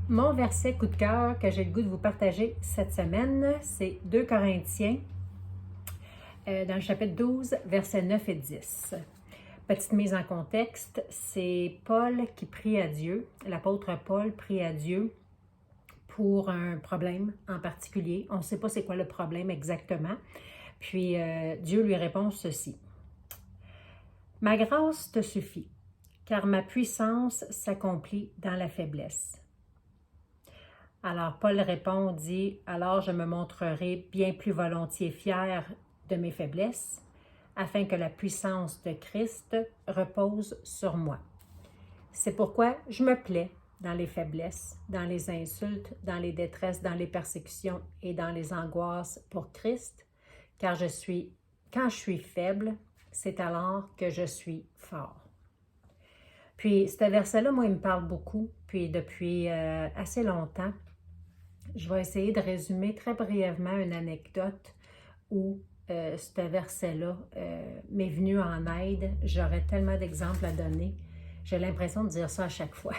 Mon verset coup de cœur que j'ai le goût de vous partager cette semaine, c'est 2 Corinthiens, dans le chapitre 12, versets 9 et 10. Petite mise en contexte, c'est Paul qui prie à Dieu, l'apôtre Paul prie à Dieu pour un problème en particulier. On ne sait pas c'est quoi le problème exactement. Puis Dieu lui répond ceci. « Ma grâce te suffit, car ma puissance s'accomplit dans la faiblesse. » Alors Paul répond, dit, « Alors je me montrerai bien plus volontiers fier de mes faiblesses, afin que la puissance de Christ repose sur moi. C'est pourquoi je me plais dans les faiblesses, dans les insultes, dans les détresses, dans les persécutions et dans les angoisses pour Christ, car quand je suis faible, c'est alors que je suis fort. » Puis, ce verset-là, moi, il me parle beaucoup, puis depuis assez longtemps. Je vais essayer de résumer très brièvement une anecdote où ce verset-là m'est venu en aide. J'aurais tellement d'exemples à donner. J'ai l'impression de dire ça à chaque fois.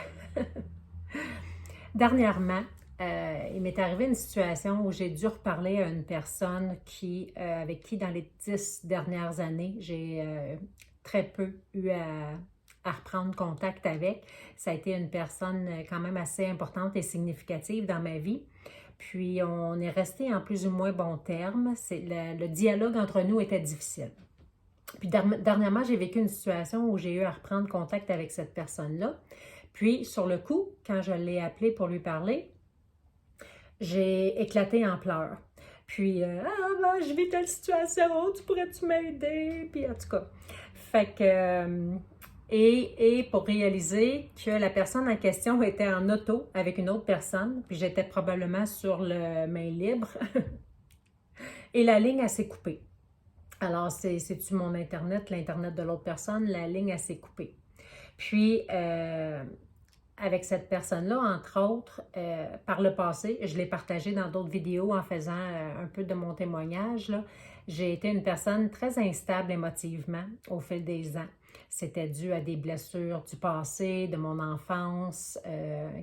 Dernièrement, il m'est arrivé une situation où j'ai dû reparler à une personne avec qui, dans les 10 dernières années, j'ai très peu eu à reprendre contact avec. Ça a été une personne quand même assez importante et significative dans ma vie. Puis, on est resté en plus ou moins bons termes. Le dialogue entre nous était difficile. Puis, dernièrement, j'ai vécu une situation où j'ai eu à reprendre contact avec cette personne-là. Puis, sur le coup, quand je l'ai appelé pour lui parler, j'ai éclaté en pleurs. Puis, je vis telle situation, tu pourrais-tu m'aider? Puis, en tout cas, fait que... Et pour réaliser que la personne en question était en auto avec une autre personne, puis j'étais probablement sur le main libre, et la ligne s'est coupée. Alors, c'est-tu mon Internet, l'Internet de l'autre personne? La ligne s'est coupée. Puis, avec cette personne-là, entre autres, par le passé, je l'ai partagé dans d'autres vidéos en faisant un peu de mon témoignage, là. J'ai été une personne très instable émotivement au fil des ans. C'était dû à des blessures du passé, de mon enfance,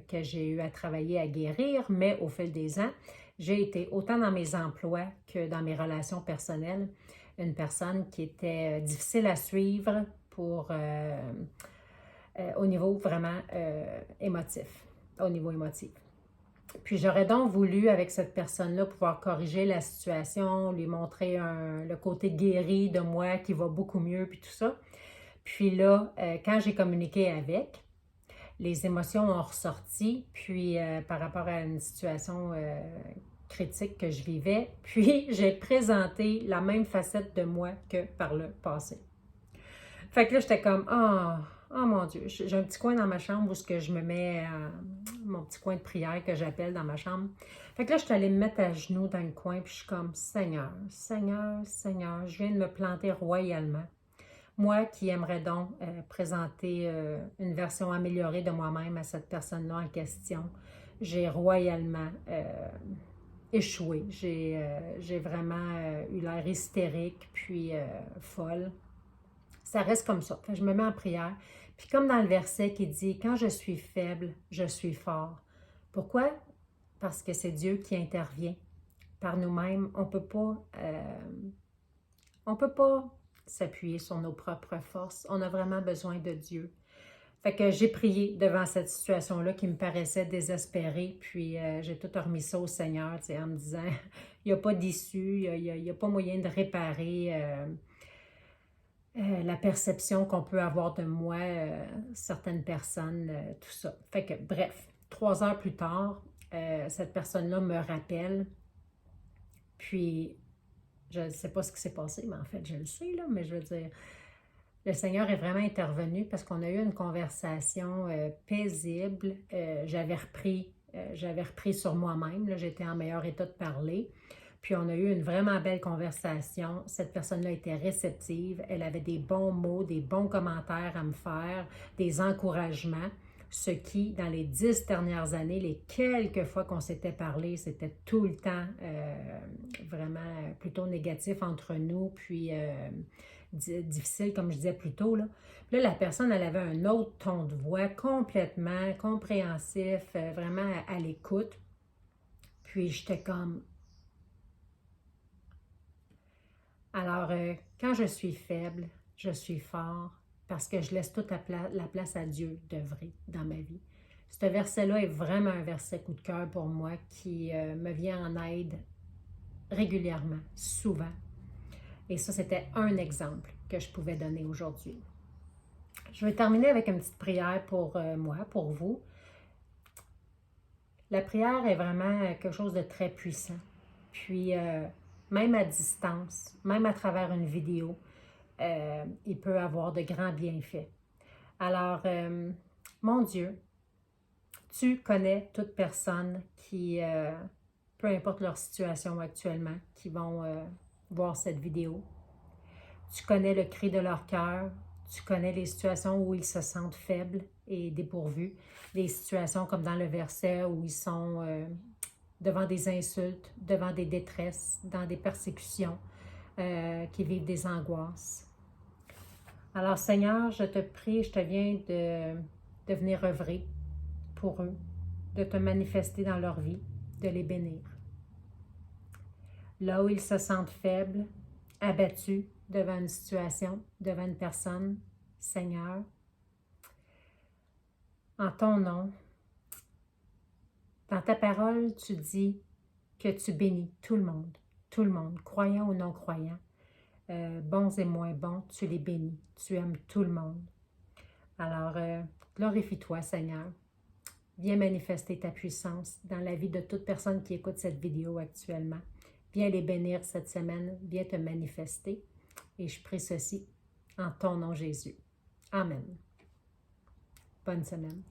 que j'ai eu à travailler à guérir, mais au fil des ans, j'ai été, autant dans mes emplois que dans mes relations personnelles, une personne qui était difficile à suivre au niveau vraiment émotif, au niveau émotif. Puis j'aurais donc voulu, avec cette personne-là, pouvoir corriger la situation, lui montrer le côté guéri de moi qui va beaucoup mieux, puis tout ça. Puis là, quand j'ai communiqué avec, les émotions ont ressorti, puis par rapport à une situation critique que je vivais, puis j'ai présenté la même facette de moi que par le passé. Fait que là, j'étais comme, oh mon Dieu, j'ai un petit coin dans ma chambre où je me mets mon petit coin de prière que j'appelle dans ma chambre. Fait que là, je suis allée me mettre à genoux dans le coin, puis je suis comme, Seigneur, Seigneur, Seigneur, je viens de me planter royalement. Moi qui aimerais donc présenter une version améliorée de moi-même à cette personne-là en question, j'ai royalement échoué. J'ai vraiment eu l'air hystérique, puis folle. Ça reste comme ça. Je me mets en prière. Puis comme dans le verset qui dit « Quand je suis faible, je suis fort ». Pourquoi? Parce que c'est Dieu qui intervient. Par nous-mêmes, on peut pas s'appuyer sur nos propres forces. On a vraiment besoin de Dieu. Fait que j'ai prié devant cette situation-là qui me paraissait désespérée, puis j'ai tout remis ça au Seigneur, en me disant « Il n'y a pas d'issue, il n'y a pas moyen de réparer la perception qu'on peut avoir de moi, certaines personnes, tout ça. » Fait que, bref, 3 heures plus tard, cette personne-là me rappelle, puis je ne sais pas ce qui s'est passé, mais en fait, je le sais, là, mais je veux dire, le Seigneur est vraiment intervenu parce qu'on a eu une conversation paisible. J'avais repris sur moi-même, j'étais en meilleur état de parler. Puis on a eu une vraiment belle conversation. Cette personne-là était réceptive. Elle avait des bons mots, des bons commentaires à me faire, des encouragements. Ce qui, dans les 10 dernières années, les quelques fois qu'on s'était parlé, c'était tout le temps vraiment plutôt négatif entre nous, puis difficile, comme je disais plus tôt. Là. Puis là, la personne, elle avait un autre ton de voix complètement compréhensif, vraiment à l'écoute. Puis j'étais comme... Alors, quand je suis faible, je suis fort parce que je laisse toute la place à Dieu d'œuvrer dans ma vie. Ce verset-là est vraiment un verset coup de cœur pour moi qui me vient en aide régulièrement, souvent. Et ça, c'était un exemple que je pouvais donner aujourd'hui. Je vais terminer avec une petite prière pour moi, pour vous. La prière est vraiment quelque chose de très puissant. Puis, même à distance, même à travers une vidéo, il peut avoir de grands bienfaits. Alors, mon Dieu, tu connais toute personne qui, peu importe leur situation actuellement, qui vont voir cette vidéo. Tu connais le cri de leur cœur. Tu connais les situations où ils se sentent faibles et dépourvus. Les situations comme dans le verset où ils sont devant des insultes, devant des détresses, dans des persécutions, qui vivent des angoisses. Alors Seigneur, je te prie, je te viens de venir œuvrer pour eux, de te manifester dans leur vie, de les bénir. Là où ils se sentent faibles, abattus devant une situation, devant une personne, Seigneur, en ton nom, dans ta parole, tu dis que tu bénis tout le monde, croyants ou non croyants, bons et moins bons, tu les bénis, tu aimes tout le monde. Alors, glorifie-toi, Seigneur. Viens manifester ta puissance dans la vie de toute personne qui écoute cette vidéo actuellement. Viens les bénir cette semaine, viens te manifester. Et je prie ceci en ton nom, Jésus. Amen. Bonne semaine.